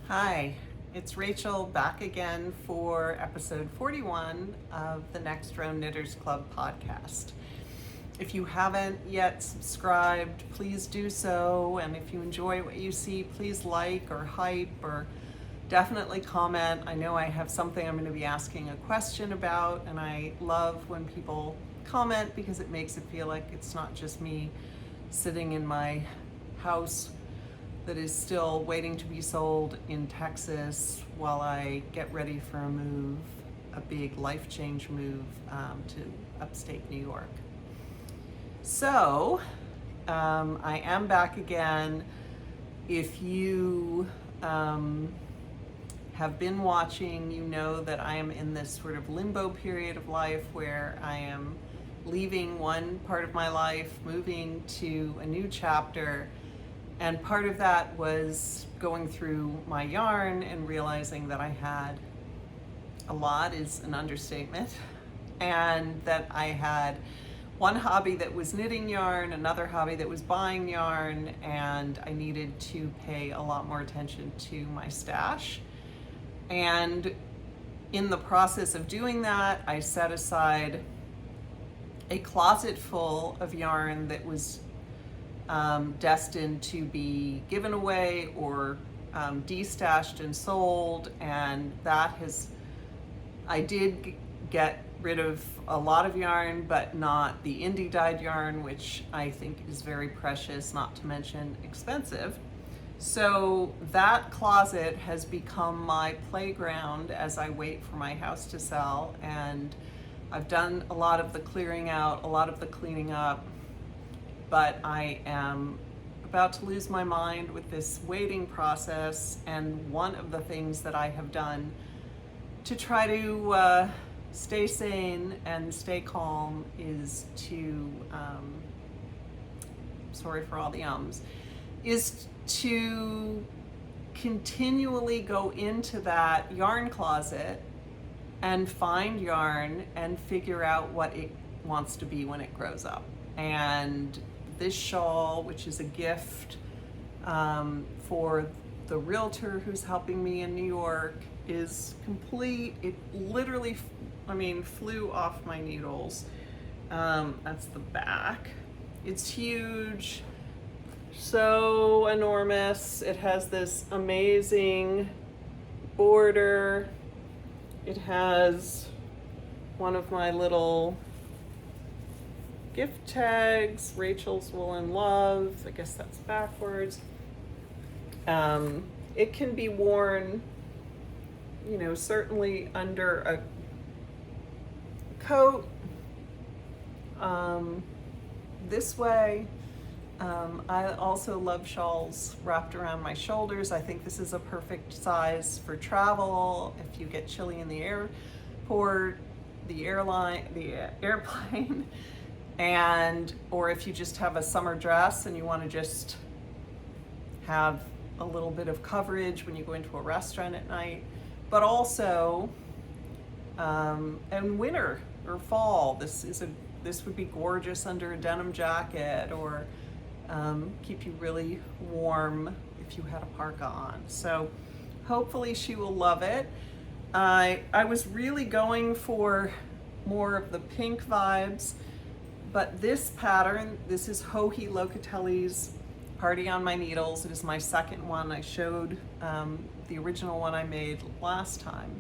Hi, it's Rachel back again for episode 41 of the Next Row Knitters Club podcast. If you haven't yet subscribed, please do so. And if you enjoy what you see, please like or hype or definitely comment. I know I have something I'm going to be asking a question about, and I love when people comment because it makes it feel like it's not just me sitting in my house that is still waiting to be sold in Texas while I get ready for a move, a big life change move to upstate New York. So I am back again. If you have been watching, you know that I am in this sort of limbo period of life where I am leaving one part of my life, moving to a new chapter. And part of that was going through my yarn and realizing that I had a lot is an understatement, and that I had one hobby that was knitting yarn, another hobby that was buying yarn, and I needed to pay a lot more attention to my stash. And in the process of doing that, I set aside a closet full of yarn that was destined to be given away or destashed and sold, and I did get rid of a lot of yarn, but not the indie dyed yarn, which I think is very precious, not to mention expensive. So that closet has become my playground as I wait for my house to sell, and I've done a lot of the clearing out, a lot of the cleaning up, but I am about to lose my mind with this waiting process. And one of the things that I have done to try to stay sane and stay calm is to, sorry for all the is to continually go into that yarn closet and find yarn and figure out what it wants to be when it grows up. And this shawl, which is a gift for the realtor who's helping me in New York, is complete. It literally, flew off my needles. That's the back. It's huge, so enormous. It has this amazing border. It has one of my little gift tags, Rachel's Woolen Love. I guess that's backwards. It can be worn, certainly under a coat, this way. I also love shawls wrapped around my shoulders. I think this is a perfect size for travel. If you get chilly in the airport, the airplane, or if you just have a summer dress and you want to just have a little bit of coverage when you go into a restaurant at night. But also, in winter or fall, this would be gorgeous under a denim jacket, or keep you really warm if you had a parka on. So hopefully she will love it. I was really going for more of the pink vibes, but this pattern, this is Joji Locatelli's Party on My Needles. It is my second one. I showed the original one I made last time,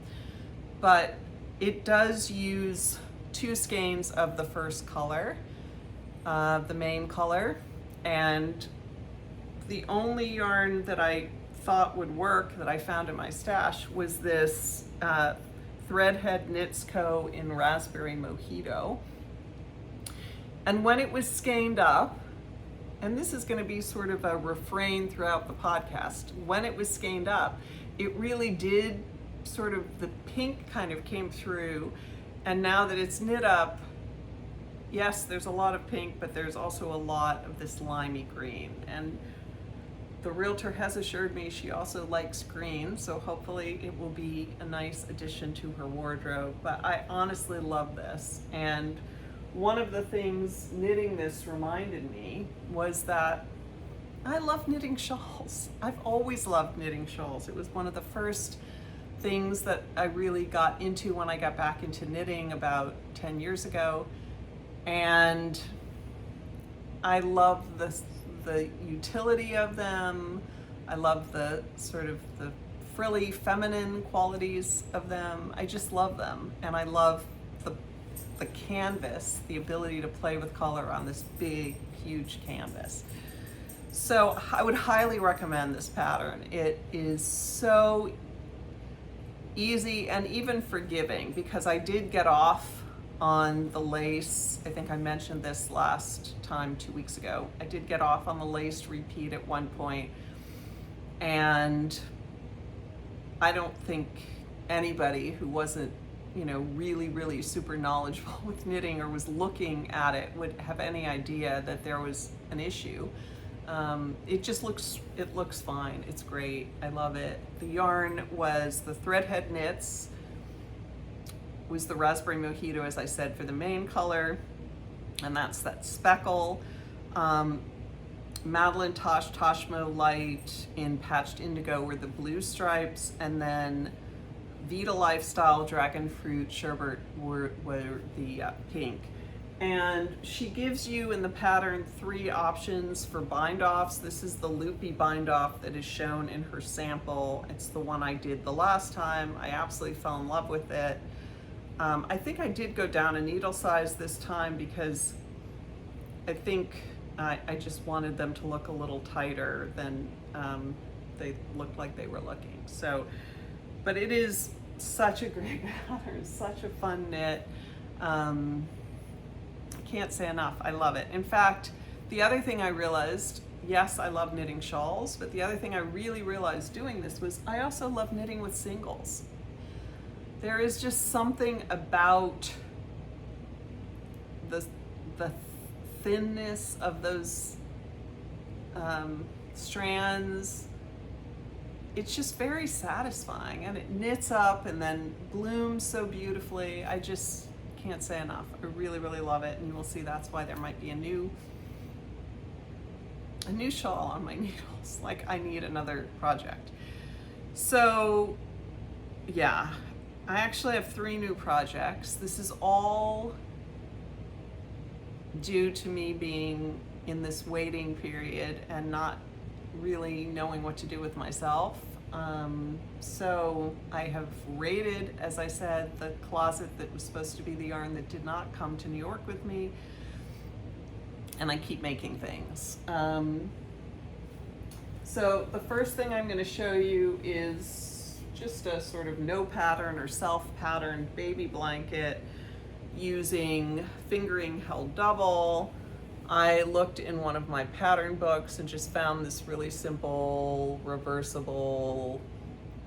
but it does use 2 skeins of the first color, the main color, and the only yarn that I thought would work that I found in my stash was this Threadhead Knits Co. in Raspberry Mojito. And when it was skeined up, and this is going to be sort of a refrain throughout the podcast, when it was skeined up, it really did sort of, the pink kind of came through. And now that it's knit up, yes, there's a lot of pink, but there's also a lot of this limey green. And the realtor has assured me she also likes green, so hopefully it will be a nice addition to her wardrobe. But I honestly love this. And one of the things knitting this reminded me was that I love knitting shawls. I've always loved knitting shawls. It was one of the first things that I really got into when I got back into knitting about 10 years ago. And I love the utility of them. I love the sort of the frilly feminine qualities of them. I just love them. And I love the canvas, the ability to play with color on this big, huge canvas. So I would highly recommend this pattern. It is so easy and even forgiving, because I did get off on the lace. I think I mentioned this last time 2 weeks ago. I did get off on the lace repeat at one point, and I don't think anybody who wasn't, you know, really super knowledgeable with knitting or was looking at it would have any idea that there was an issue. It just looks fine. It's great. I love it. The yarn was the Threadhead knits, was the raspberry mojito, as I said, for the main color, and that's that speckle. Madeline Tosh Toshmo Light in patched indigo were the blue stripes, and then Vida Lifestyle Dragonfruit Sherbet were the pink. And she gives you in the pattern 3 options for bind offs. This is the loopy bind off that is shown in her sample. It's the one I did the last time. I absolutely fell in love with it. I think I did go down a needle size this time because I think I just wanted them to look a little tighter than they looked like they were looking. So, but it is such a great pattern, such a fun knit. Can't say enough. I love it. In fact, the other thing I realized, yes, I love knitting shawls, but the other thing I really realized doing this was I also love knitting with singles. There is just something about the thinness of those strands. It's just very satisfying, and it knits up and then blooms so beautifully. I just can't say enough. I really love it, and you will see that's why there might be a new shawl on my needles. Like, I need another project. So yeah, I actually have 3 new projects. This is all due to me being in this waiting period and not really knowing what to do with myself. So I have raided, as I said, the closet that was supposed to be the yarn that did not come to New York with me, and I keep making things. So the first thing I'm going to show you is just a sort of no pattern or self-patterned baby blanket using fingering held double. I looked in one of my pattern books and just found this really simple, reversible,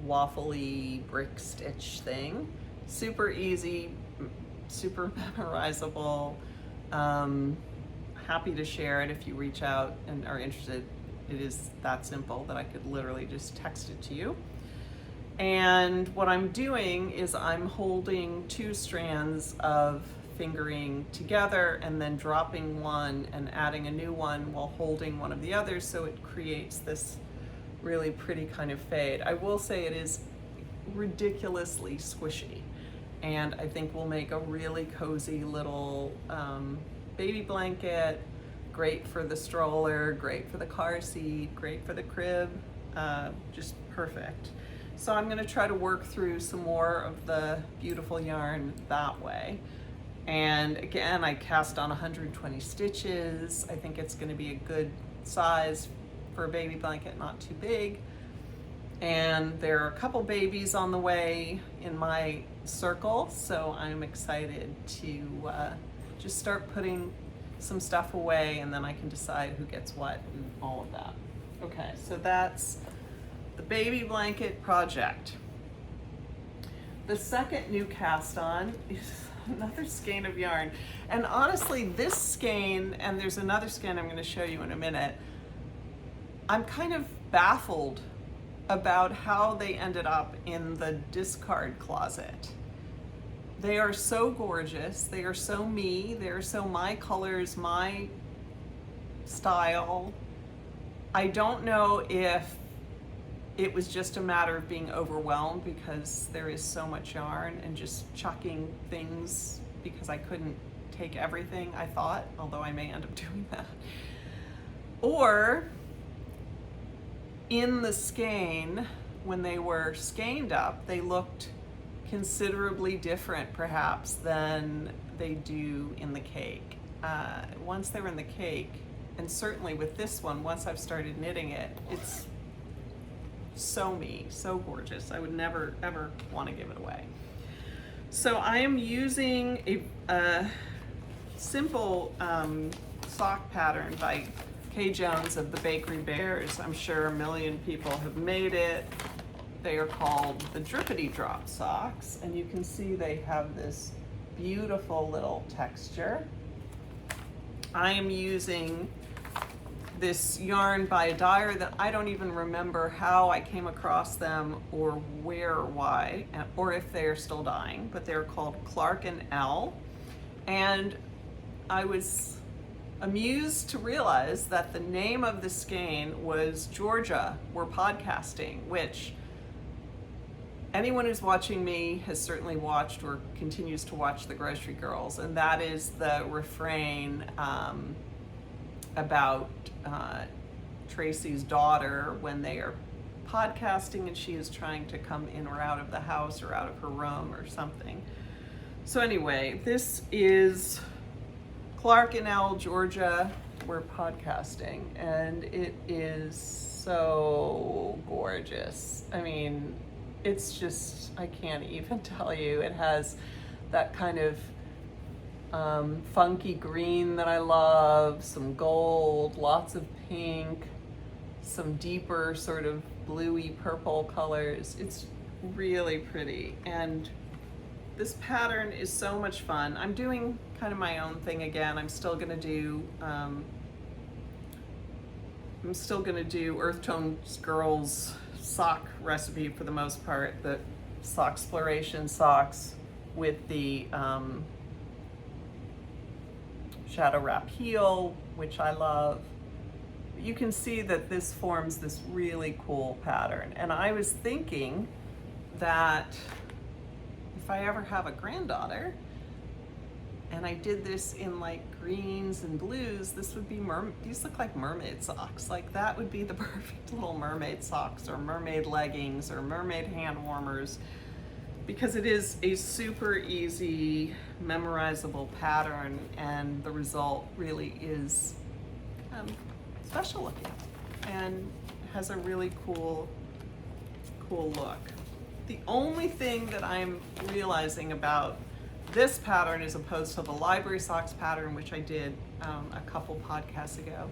waffly brick stitch thing. Super easy, super memorizable. Happy to share it if you reach out and are interested. It is that simple that I could literally just text it to you. And what I'm doing is I'm holding 2 strands of fingering together and then dropping one and adding a new one while holding one of the others, so it creates this really pretty kind of fade. I will say it is ridiculously squishy, and I think will make a really cozy little baby blanket. Great for the stroller, great for the car seat, great for the crib, just perfect. So I'm going to try to work through some more of the beautiful yarn that way. And again, I cast on 120 stitches. I think it's going to be a good size for a baby blanket, not too big. And there are a couple babies on the way in my circle, so I'm excited to just start putting some stuff away, and then I can decide who gets what and all of that. Okay, so that's the baby blanket project. The second new cast on is another skein of yarn. And honestly, this skein, and there's another skein I'm going to show you in a minute, I'm kind of baffled about how they ended up in the discard closet. They are so gorgeous. They are so me. They are so my colors, my style. I don't know if it was just a matter of being overwhelmed because there is so much yarn and just chucking things because I couldn't take everything, I thought, although I may end up doing that. Or in the skein, when they were skeined up, they looked considerably different perhaps than they do in the cake. Once they were in the cake, and certainly with this one, once I've started knitting it, it's so me, so gorgeous. I would never ever want to give it away. So I am using a simple sock pattern by Kay Jones of the Bakery Bears. I'm sure a million people have made it. They are called the Drippity Drop socks, and you can see they have this beautiful little texture. I am using this yarn by a dyer that I don't even remember how I came across them or where or why, or if they're still dyeing, but they're called Clark and Elle. And I was amused to realize that the name of the skein was Georgia, We're Podcasting, which anyone who's watching me has certainly watched or continues to watch The Grocery Girls, and that is the refrain about Tracy's daughter when they are podcasting and she is trying to come in or out of the house or out of her room or something. So anyway, this is Clark and Elle, Georgia, We're Podcasting, and it is so gorgeous. I mean, it's just, I can't even tell you. It has that kind of funky green that I love, some gold, lots of pink, some deeper sort of bluey purple colors. It's really pretty, and this pattern is so much fun. I'm doing kind of my own thing again. I'm still gonna do Earth Tones Girls sock recipe for the most part, the sock exploration socks with the shadow wrap heel, which I love. You can see that this forms this really cool pattern, and I was thinking that if I ever have a granddaughter and I did this in like greens and blues, this would be these look like mermaid socks. Like that would be the perfect little mermaid socks or mermaid leggings or mermaid hand warmers, because it is a super easy, memorizable pattern, and the result really is special looking and has a really cool look. The only thing that I'm realizing about this pattern as opposed to the library socks pattern, which I did a couple podcasts ago,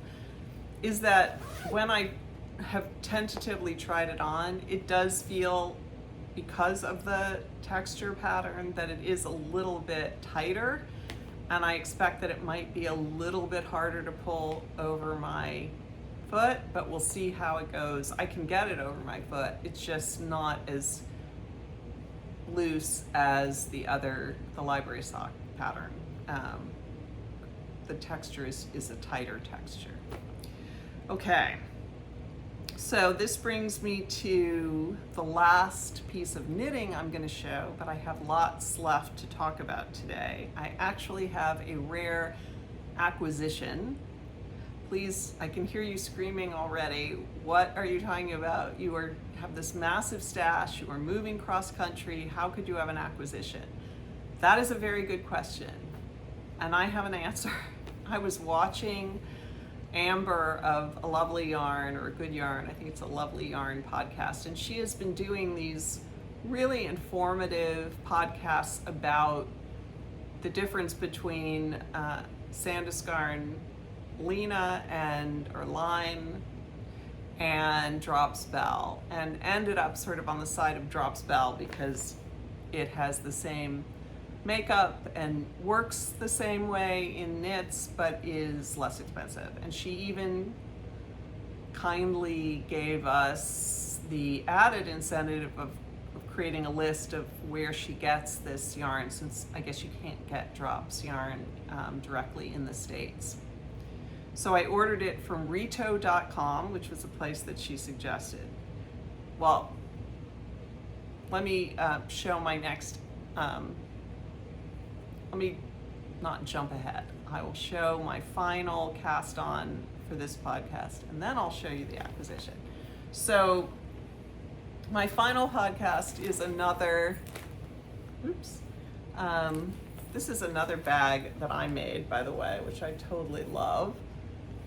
is that when I have tentatively tried it on, it does feel, because of the texture pattern, that it is a little bit tighter, and I expect that it might be a little bit harder to pull over my foot, but we'll see how it goes. I can get it over my foot. It's just not as loose as the library sock pattern. The texture is a tighter texture. Okay, so this brings me to the last piece of knitting I'm going to show, but I have lots left to talk about today. I actually have a rare acquisition. Please, I can hear you screaming already. What are you talking about? You have this massive stash, you are moving cross country, how could you have an acquisition? That is a very good question, and I have an answer. I was watching Amber of A Lovely Yarn, or A Good Yarn, I think it's a Lovely Yarn podcast, and she has been doing these really informative podcasts about the difference between Sandiscarn Lena or Line and Drops Bell, and ended up sort of on the side of Drops Bell because it has the same makeup and works the same way in knits but is less expensive. And she even kindly gave us the added incentive of creating a list of where she gets this yarn, since I guess you can't get Drops yarn directly in the States. So I ordered it from Rito.com, which was a place that she suggested. Well, let me show my next, let me not jump ahead. I will show my final cast on for this podcast, and then I'll show you the acquisition. So my final podcast is another, this is another bag that I made, by the way, which I totally love.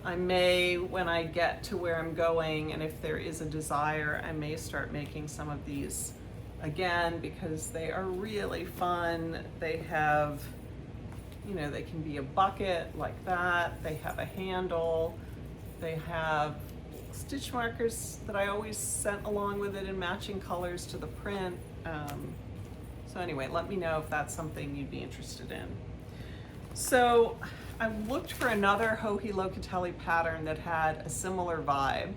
I may, when I get to where I'm going, and if there is a desire, I may start making some of these again, because they are really fun. They have, you know, they can be a bucket like that. They have a handle. They have stitch markers that I always sent along with it in matching colors to the print. So anyway, let me know if that's something you'd be interested in. So I looked for another Joji Locatelli pattern that had a similar vibe.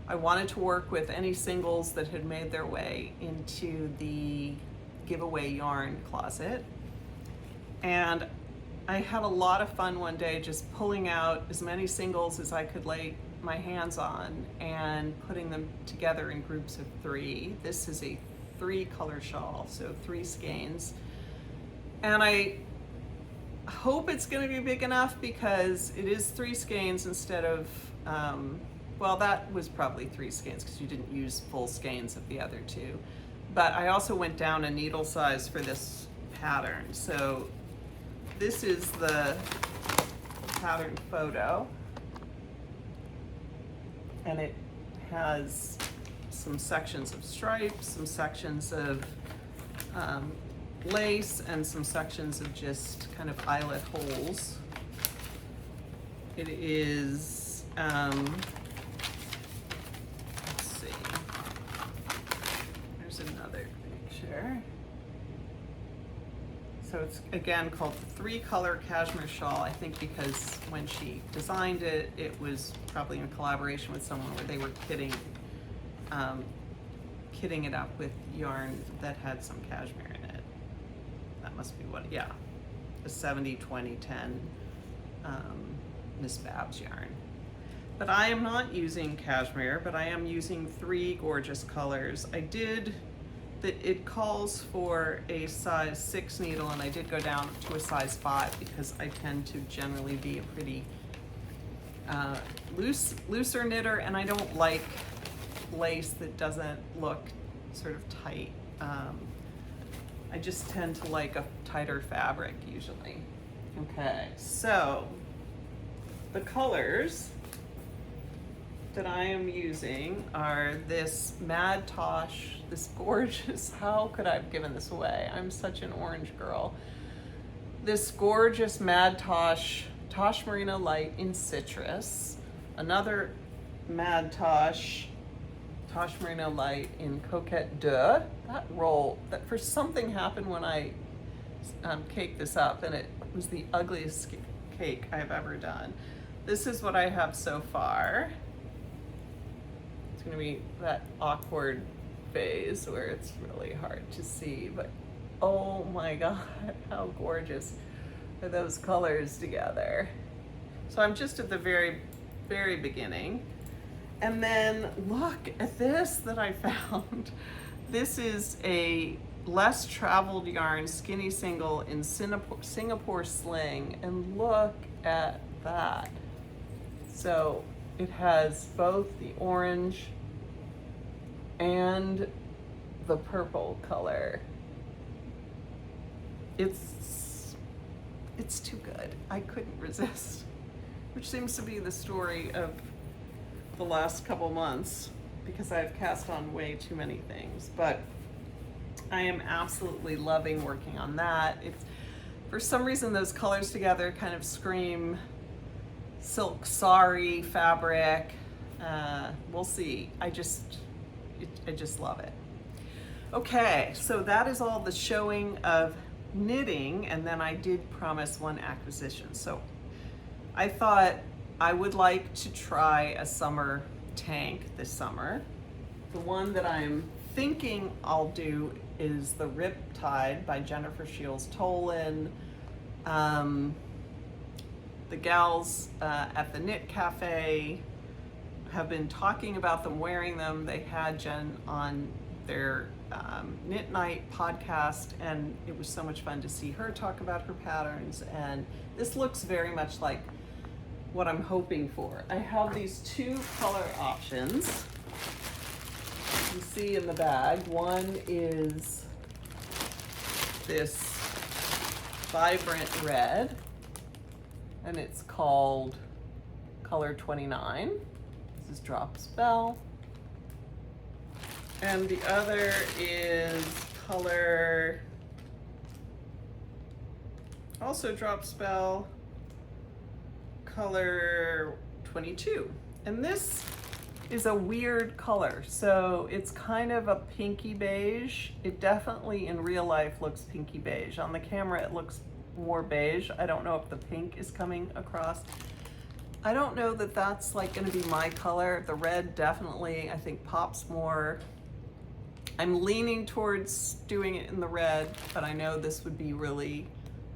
I wanted to work with any singles that had made their way into the giveaway yarn closet. And I had a lot of fun one day just pulling out as many singles as I could lay my hands on and putting them together in groups of 3. This is a 3-color shawl, so 3 skeins. And I hope it's going to be big enough because it is 3 skeins instead of, well, that was probably 3 skeins because you didn't use full skeins of the other 2. But I also went down a needle size for this pattern. So this is the pattern photo, and it has some sections of stripes, some sections of lace, and some sections of just kind of eyelet holes. It is, let's see, there's another picture. So it's again called the 3-color cashmere shawl, I think because when she designed it, it was probably in collaboration with someone where they were kitting it up with yarn that had some cashmere in it. That must be what, yeah, the 70-20-10 Miss Babs yarn. But I am not using cashmere, but I am using 3 gorgeous colors. I did, it calls for a size 6 needle, and I did go down to a size 5 because I tend to generally be a pretty looser knitter, and I don't like lace that doesn't look sort of tight. I just tend to like a tighter fabric usually. Okay, so the colors that I am using are this Mad Tosh, this gorgeous, how could I have given this away? I'm such an orange girl. This gorgeous Mad Tosh, Tosh Merino Light in citrus, another Mad Tosh, Tosh Merino Light in Coquette-Deux. That roll, that for something happened when I caked this up, and it was the ugliest cake I've ever done. This is what I have so far. It's gonna be that awkward phase where it's really hard to see, but oh my God, how gorgeous are those colors together. So I'm just at the very, very beginning. And then look at this that I found. This is a less traveled yarn skinny single in Singapore Sling, and look at that. So it has both the orange and the purple color. It's too good. I couldn't resist, which seems to be the story of the last couple months because I've cast on way too many things, but I am absolutely loving working on that. It's, for some reason, those colors together kind of scream silk sari fabric. We'll see. I just love it. Okay, so that is all the showing of knitting, and then I did promise one acquisition. So I thought I would like to try a summer tank this summer. The one that I'm thinking I'll do is the Riptide by Jennifer Shields Tolan. the gals at the Knit Cafe have been talking about them, wearing them. They had Jen on their Knit Night podcast, and it was so much fun to see her talk about her patterns. And this looks very much like what I'm hoping for. I have these two color options you see in the bag. One is this vibrant red, and it's called color 29. This is Drop Spell. And the other is color, also Drop Spell, color 22. And this is a weird color. So it's kind of a pinky beige. It definitely in real life looks pinky beige. On the camera it looks more beige. I don't know if the pink is coming across. I don't know that that's like gonna be my color. The red definitely, I think, pops more. I'm leaning towards doing it in the red, but I know this would be really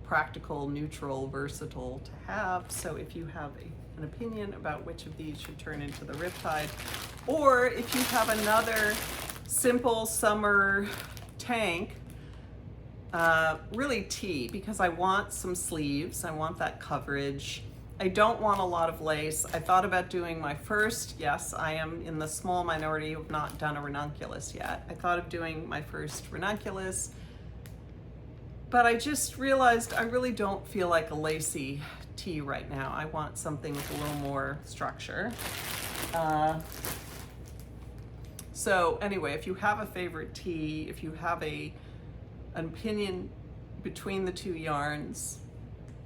practical, neutral, versatile to have. So if you have an opinion about which of these should turn into the Riptide, or if you have another simple summer tank, really tee, because I want some sleeves, I want that coverage. I don't want a lot of lace. I thought about doing my first, yes, I am in the small minority who have not done a ranunculus yet. I thought of doing my first ranunculus, but I just realized I really don't feel like a lacy tee right now. I want something with a little more structure. So anyway, if you have a favorite tee, if you have an opinion between the two yarns,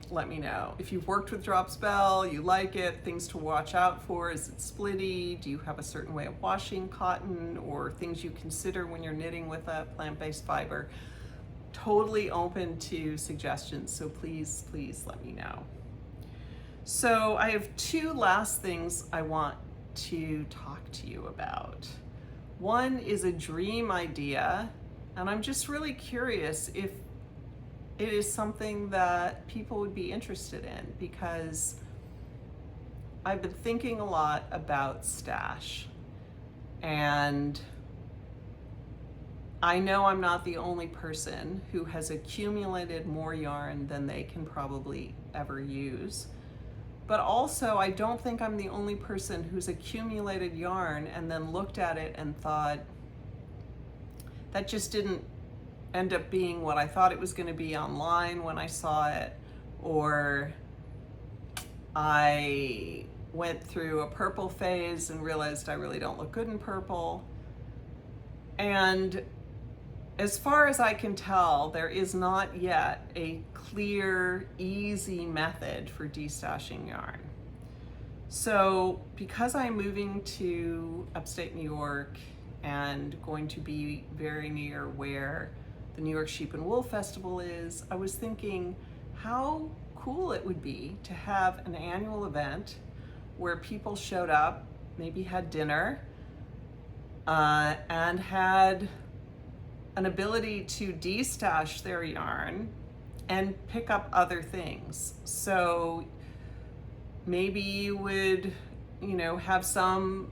let me know. If you've worked with Drop Spell, you like it, things to watch out for, is it splitty? Do you have a certain way of washing cotton, or things you consider when you're knitting with a plant-based fiber? Totally open to suggestions, so please, please let me know. So I have two last things I want to talk to you about. One is a dream idea, and I'm just really curious if it is something that people would be interested in, because I've been thinking a lot about stash, and I know I'm not the only person who has accumulated more yarn than they can probably ever use. But also, I don't think I'm the only person who's accumulated yarn and then looked at it and thought, that just didn't end up being what I thought it was going to be online when I saw it, or I went through a purple phase and realized I really don't look good in purple. And as far as I can tell, there is not yet a clear, easy method for destashing yarn. So because I'm moving to upstate New York and going to be very near where the New York Sheep and Wool Festival is, I was thinking how cool it would be to have an annual event where people showed up, maybe had dinner, and had an ability to destash their yarn and pick up other things. So maybe you would, have some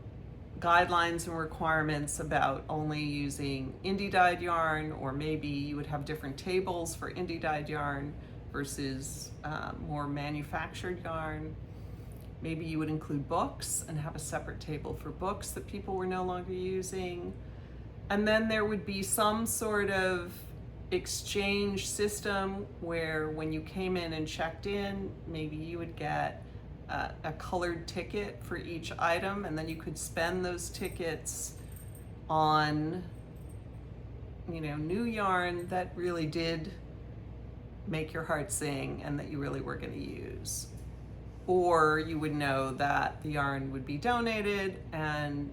guidelines and requirements about only using indie dyed yarn, or maybe you would have different tables for indie dyed yarn versus more manufactured yarn. Maybe you would include books and have a separate table for books that people were no longer using. And then there would be some sort of exchange system where when you came in and checked in, maybe you would get a colored ticket for each item, and then you could spend those tickets on, new yarn that really did make your heart sing and that you really were going to use. Or you would know that the yarn would be donated, and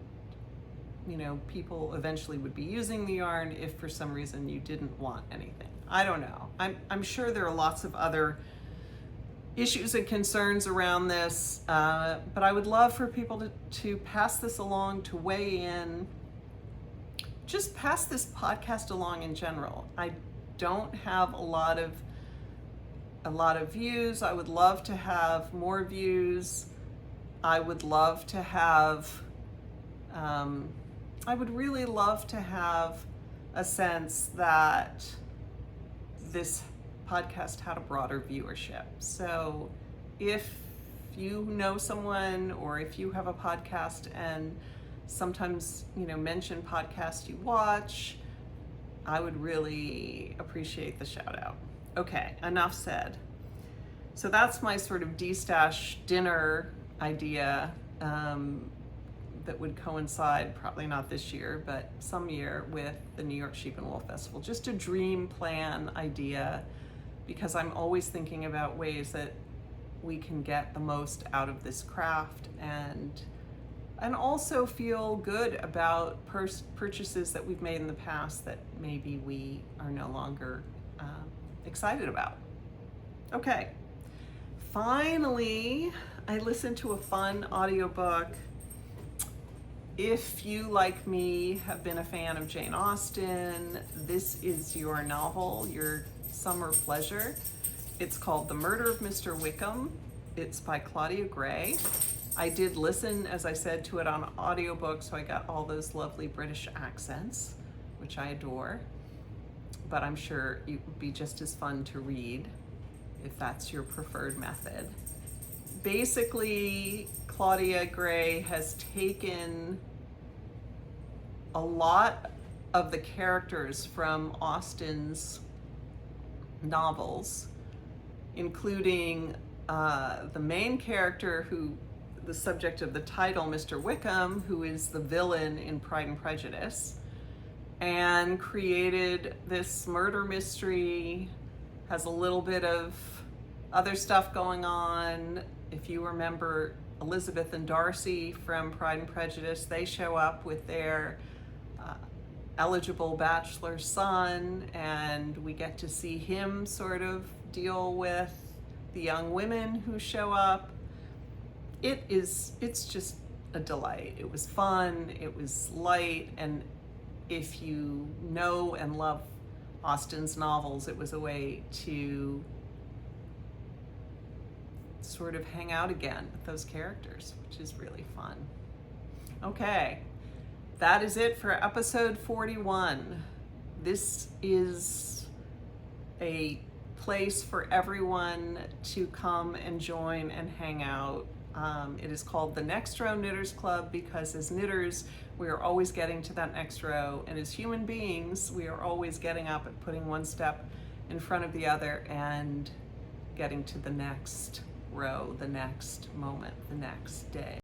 people eventually would be using the yarn if for some reason you didn't want anything. I don't know. I'm sure there are lots of other issues and concerns around this, but I would love for people to pass this along, to weigh in, just pass this podcast along in general. I don't have a lot of a lot of views. I would love to have more views. I would love to have, I would really love to have a sense that this podcast had a broader viewership. So if you know someone, or if you have a podcast and sometimes, mention podcasts you watch, I would really appreciate the shout out. Okay, enough said. So that's my sort of destash dinner idea that would coincide, probably not this year, but some year, with the New York Sheep and Wool Festival. Just a dream plan idea, because I'm always thinking about ways that we can get the most out of this craft, and also feel good about purchases that we've made in the past that maybe we are no longer excited about. Okay, finally, I listened to a fun audiobook. If you, like me, have been a fan of Jane Austen, this is your novel, your summer pleasure. It's called The Murder of Mr. Wickham. It's by Claudia Gray. I did listen, as I said, to it on audiobook, so I got all those lovely British accents, which I adore. But I'm sure it would be just as fun to read if that's your preferred method. Basically, Claudia Gray has taken a lot of the characters from Austen's novels, including the main character, who the subject of the title, Mr. Wickham, who is the villain in Pride and Prejudice, and created this murder mystery. Has a little bit of other stuff going on. If you remember Elizabeth and Darcy from Pride and Prejudice, they show up with their eligible bachelor son, and we get to see him sort of deal with the young women who show up. It's just a delight. It was fun, it was light, and if you know and love Austen's novels, it was a way to sort of hang out again with those characters, which is really fun. Okay, that is it for episode 41. This is a place for everyone to come and join and hang out. It is called the Next Row Knitters Club because as knitters, we are always getting to that next row, and as human beings, we are always getting up and putting one step in front of the other and getting to the next row, the next moment, the next day.